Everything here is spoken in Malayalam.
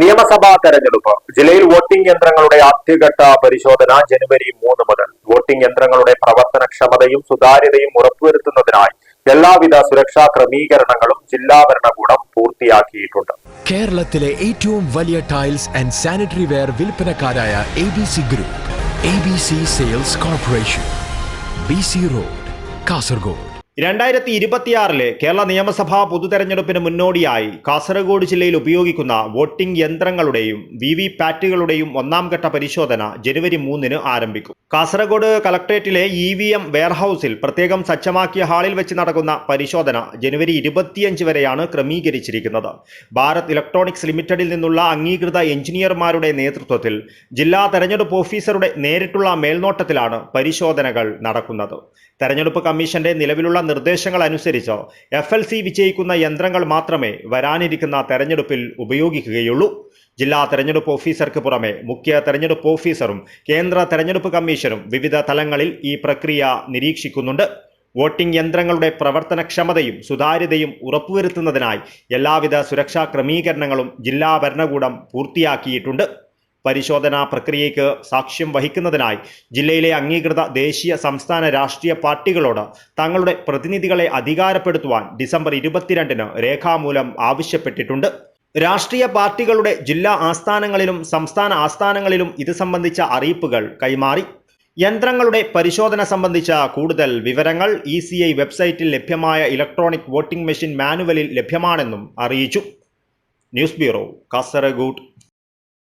നിയമസഭാ തെരഞ്ഞെടുപ്പ് ജില്ലയിൽ വോട്ടിംഗ് യന്ത്രങ്ങളുടെ ആദ്യഘട്ട പരിശോധന ജനുവരി 3 മുതൽ. വോട്ടിംഗ് യന്ത്രങ്ങളുടെ പ്രവർത്തനക്ഷമതയും സുതാര്യതയും ഉറപ്പുവരുത്തുന്നതിനായി എല്ലാവിധ സുരക്ഷാ ക്രമീകരണങ്ങളും ജില്ലാ ഭരണകൂടം പൂർത്തിയാക്കിയിട്ടുണ്ട്. കേരളത്തിലെ ഏറ്റവും വലിയ ടൈൽസ് ആൻഡ് സാനിറ്ററി വെയർ വിൽപ്പനക്കാരായ ABC group, ABC sales corporation, BC road, Kasaragod. 2026 Kerala നിയമസഭാ പൊതുതെരഞ്ഞെടുപ്പിന് മുന്നോടിയായി കാസർഗോഡ് ജില്ലയിൽ ഉപയോഗിക്കുന്ന വോട്ടിംഗ് യന്ത്രങ്ങളുടെയും VVPATകളുടെയും ഒന്നാം ഘട്ട പരിശോധന ജനുവരി 3 ആരംഭിക്കും. കാസർഗോഡ് കളക്ടറേറ്റിലെ EVM വെയർഹൌസിൽ പ്രത്യേകം സജ്ജമാക്കിയ ഹാളിൽ വെച്ച് നടക്കുന്ന പരിശോധന ജനുവരി 25 വരെയാണ് ക്രമീകരിച്ചിരിക്കുന്നത്. ഭാരത് ഇലക്ട്രോണിക്സ് ലിമിറ്റഡിൽ നിന്നുള്ള അംഗീകൃത എഞ്ചിനീയർമാരുടെ നേതൃത്വത്തിൽ ജില്ലാ തെരഞ്ഞെടുപ്പ് ഓഫീസറുടെ നേരിട്ടുള്ള മേൽനോട്ടത്തിലാണ് പരിശോധനകൾ നടക്കുന്നത്. തെരഞ്ഞെടുപ്പ് കമ്മീഷന്റെ നിലവിലുള്ള നിർദ്ദേശങ്ങൾ അനുസരിച്ച് FLC വിജയിക്കുന്ന യന്ത്രങ്ങൾ മാത്രമേ വരാനിരിക്കുന്ന തെരഞ്ഞെടുപ്പിൽ ഉപയോഗിക്കുകയുള്ളൂ. ജില്ലാ തെരഞ്ഞെടുപ്പ് ഓഫീസർക്ക് പുറമെ മുഖ്യ തെരഞ്ഞെടുപ്പ് ഓഫീസറും കേന്ദ്ര തെരഞ്ഞെടുപ്പ് കമ്മീഷനും വിവിധ തലങ്ങളിൽ ഈ പ്രക്രിയ നിരീക്ഷിക്കുന്നുണ്ട്. വോട്ടിംഗ് യന്ത്രങ്ങളുടെ പ്രവർത്തനക്ഷമതയും സുതാര്യതയും ഉറപ്പുവരുത്തുന്നതിനായി എല്ലാവിധ സുരക്ഷാ ക്രമീകരണങ്ങളും ജില്ലാ ഭരണകൂടം പൂർത്തിയാക്കിയിട്ടുണ്ട്. പരിശോധനാ പ്രക്രിയയ്ക്ക് സാക്ഷ്യം വഹിക്കുന്നതിനായി ജില്ലയിലെ അംഗീകൃത ദേശീയ സംസ്ഥാന രാഷ്ട്രീയ പാർട്ടികളോട് തങ്ങളുടെ പ്രതിനിധികളെ അധികാരപ്പെടുത്തുവാൻ ഡിസംബർ 22 രേഖാമൂലം ആവശ്യപ്പെട്ടിട്ടുണ്ട്. രാഷ്ട്രീയ പാർട്ടികളുടെ ജില്ലാ ആസ്ഥാനങ്ങളിലും സംസ്ഥാന ആസ്ഥാനങ്ങളിലും ഇത് സംബന്ധിച്ച അറിയിപ്പുകൾ കൈമാറി. യന്ത്രങ്ങളുടെ പരിശോധന സംബന്ധിച്ച കൂടുതൽ വിവരങ്ങൾ ECI വെബ്സൈറ്റിൽ ലഭ്യമായ ഇലക്ട്രോണിക് വോട്ടിംഗ് മെഷീൻ മാനുവലിൽ ലഭ്യമാണെന്നും അറിയിച്ചു. News bureau, Kasaragod.